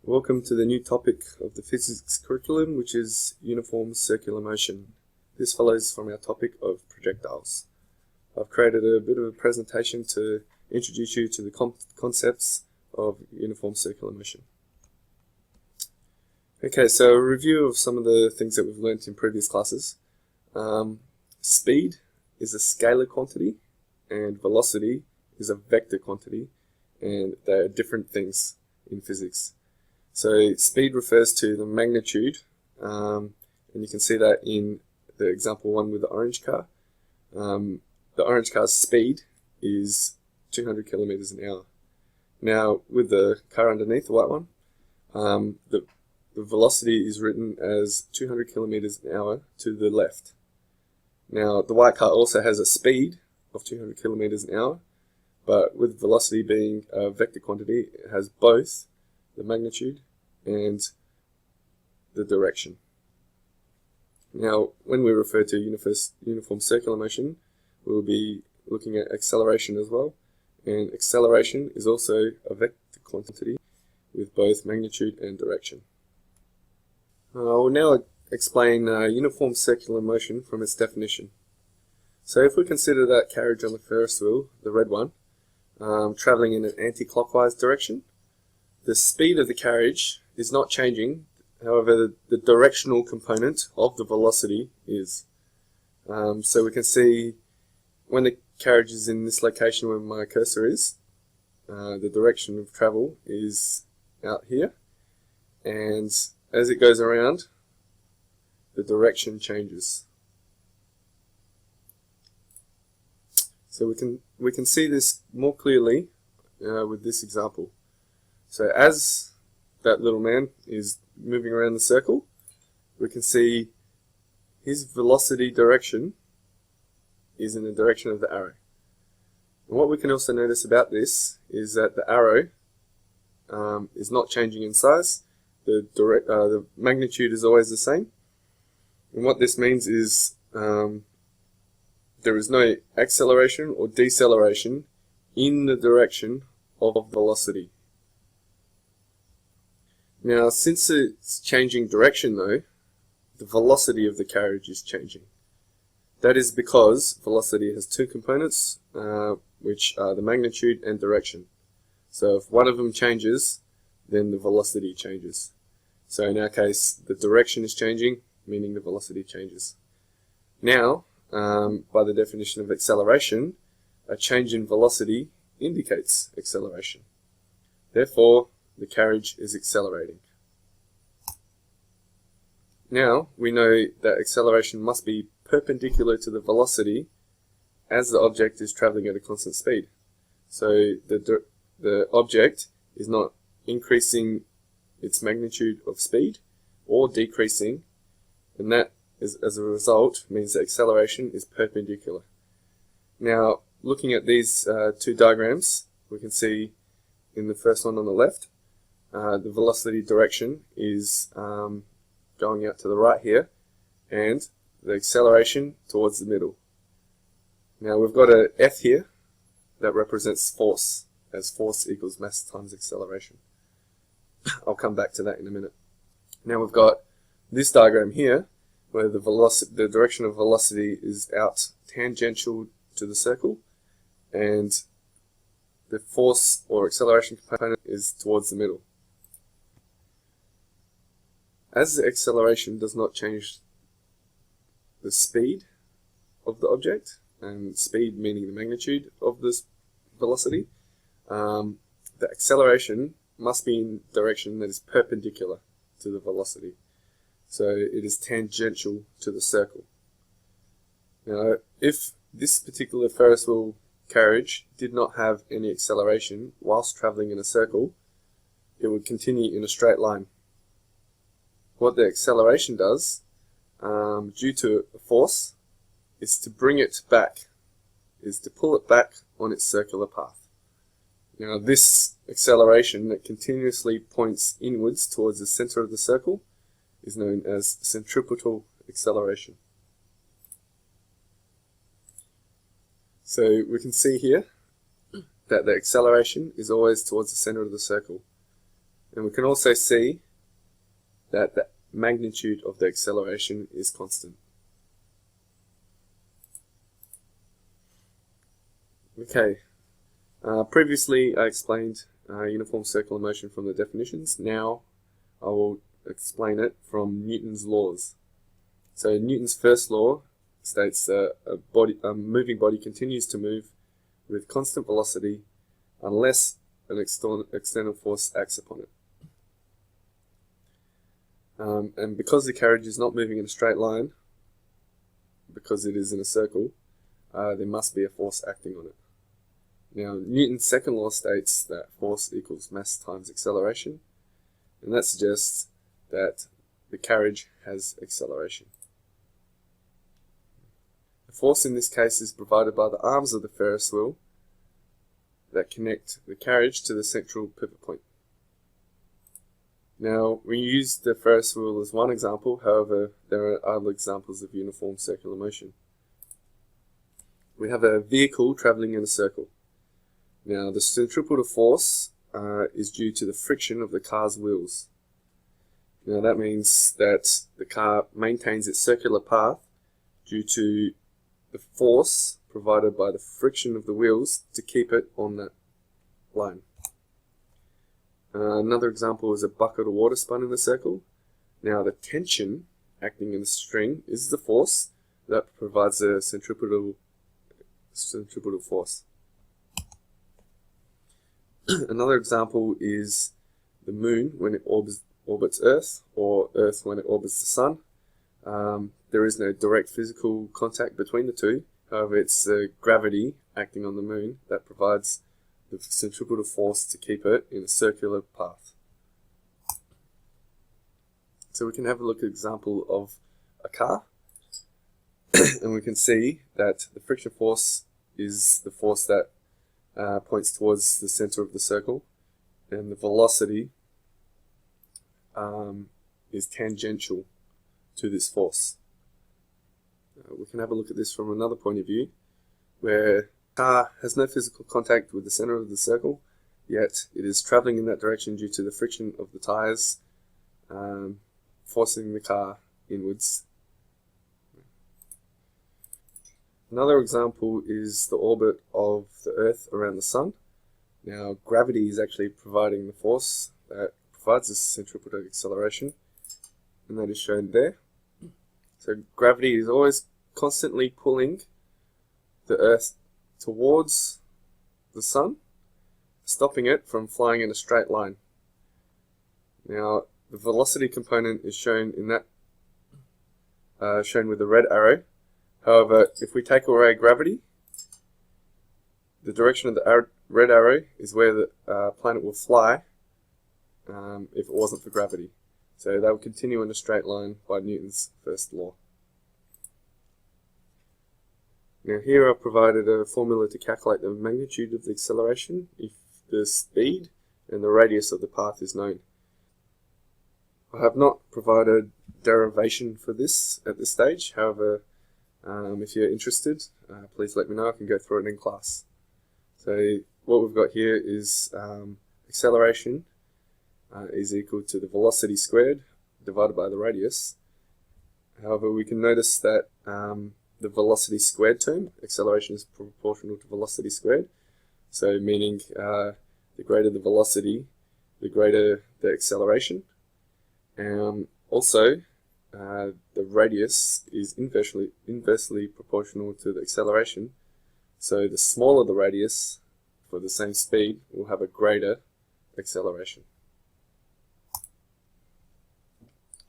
Welcome to the new topic of the physics curriculum, which is uniform circular motion. This follows from our topic of projectiles. I've created a bit of a presentation to introduce you to the concepts of uniform circular motion. Okay, so a review of some of the things that we've learnt in previous classes. Speed is a scalar quantity and velocity is a vector quantity, and they are different things in physics. So speed refers to the magnitude, and you can see that in the example one with the orange car. The orange car's speed is 200 kilometers an hour. Now with the car underneath, the white one, the velocity is written as 200 kilometers an hour to the left. Now the white car also has a speed of 200 kilometers an hour, but with velocity being a vector quantity, it has both the magnitude and the direction. Now, when we refer to uniform circular motion, we will be looking at acceleration as well, and acceleration is also a vector quantity with both magnitude and direction. I will now explain uniform circular motion from its definition. So if we consider that carriage on the Ferris wheel, the red one, traveling in an anti-clockwise direction, the speed of the carriage is not changing, however the directional component of the velocity is. So we can see when the carriage is in this location where my cursor is, the direction of travel is out here, and as it goes around, the direction changes. So we can see this more clearly with this example. So as that little man is moving around the circle, we can see his velocity direction is in the direction of the arrow. And what we can also notice about this is that the arrow is not changing in size. The magnitude is always the same. And what this means is there is no acceleration or deceleration in the direction of velocity. Now, since it's changing direction though, the velocity of the carriage is changing. That is because velocity has two components, which are the magnitude and direction. So if one of them changes, then the velocity changes. So in our case, the direction is changing, meaning the velocity changes. Now, by the definition of acceleration, a change in velocity indicates acceleration. Therefore, the carriage is accelerating. Now, we know that acceleration must be perpendicular to the velocity as the object is traveling at a constant speed. So the object is not increasing its magnitude of speed or decreasing, and that is, as a result, means that acceleration is perpendicular. Now, looking at these two diagrams, we can see in the first one on the left, the velocity direction is going out to the right here, and the acceleration towards the middle. Now we've got a F here that represents force, as force equals mass times acceleration. I'll come back to that in a minute. Now we've got this diagram here, where the direction of velocity is out tangential to the circle, and the force or acceleration component is towards the middle. As the acceleration does not change the speed of the object, and speed meaning the magnitude of this velocity, the acceleration must be in direction that is perpendicular to the velocity. So it is tangential to the circle. Now, if this particular Ferris wheel carriage did not have any acceleration whilst traveling in a circle, it would continue in a straight line. What the acceleration does, due to a force, is to bring it back, is to pull it back on its circular path. Now this acceleration that continuously points inwards towards the center of the circle is known as centripetal acceleration. So we can see here that the acceleration is always towards the center of the circle. And we can also see that the magnitude of the acceleration is constant. Okay, previously I explained uniform circular motion from the definitions. Now I will explain it from Newton's laws. So Newton's first law states that a moving body continues to move with constant velocity unless an external force acts upon it. And because the carriage is not moving in a straight line, because it is in a circle, there must be a force acting on it. Now, Newton's second law states that force equals mass times acceleration, and that suggests that the carriage has acceleration. The force in this case is provided by the arms of the Ferris wheel that connect the carriage to the central pivot point. Now, we use the Ferris wheel as one example, however, there are other examples of uniform circular motion. We have a vehicle travelling in a circle. Now, the centripetal force is due to the friction of the car's wheels. Now, that means that the car maintains its circular path due to the force provided by the friction of the wheels to keep it on that line. Another example is a bucket of water spun in a circle. Now, the tension acting in the string is the force that provides the centripetal force. Another example is the moon when it orbits Earth, or Earth when it orbits the sun. There is no direct physical contact between the two. However, it's the gravity acting on the moon that provides the centripetal force to keep it in a circular path. So we can have a look at an example of a car, and we can see that the friction force is the force that points towards the center of the circle, and the velocity is tangential to this force. We can have a look at this from another point of view, where the car has no physical contact with the center of the circle, yet it is traveling in that direction due to the friction of the tires, forcing the car inwards. Another example is the orbit of the Earth around the Sun. Now, gravity is actually providing the force that provides this centripetal acceleration, and that is shown there. So gravity is always constantly pulling the Earth towards the Sun, stopping it from flying in a straight line. Now, the velocity component is shown in that, shown with the red arrow. However, if we take away gravity, the direction of the red arrow is where the planet will fly if it wasn't for gravity. So they will continue in a straight line by Newton's first law. Now here I've provided a formula to calculate the magnitude of the acceleration if the speed and the radius of the path is known. I have not provided derivation for this at this stage, however, if you're interested, please let me know. I can go through it in class. So what we've got here is acceleration is equal to the velocity squared divided by the radius. However, we can notice that the velocity squared term, acceleration is proportional to velocity squared. So meaning the greater the velocity, the greater the acceleration. Also, the radius is inversely proportional to the acceleration. So the smaller the radius for the same speed will have a greater acceleration.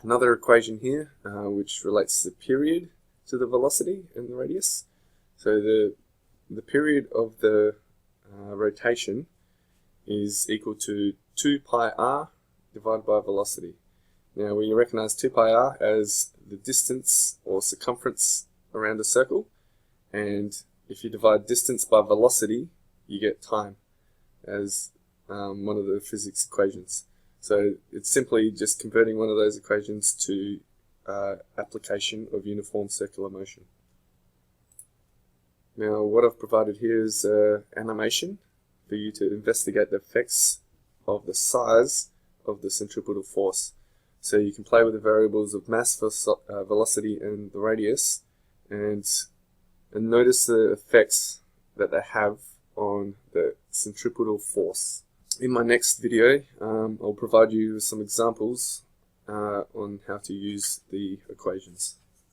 Another equation here which relates the period to the velocity and the radius. So the period of the rotation is equal to 2 pi r divided by velocity. Now we recognize 2 pi r as the distance or circumference around a circle, and if you divide distance by velocity, you get time as one of the physics equations. So it's simply just converting one of those equations to application of uniform circular motion. Now what I've provided here is animation for you to investigate the effects of the size of the centripetal force. So you can play with the variables of mass, velocity, and the radius, and notice the effects that they have on the centripetal force. In my next video, I'll provide you with some examples on how to use the equations.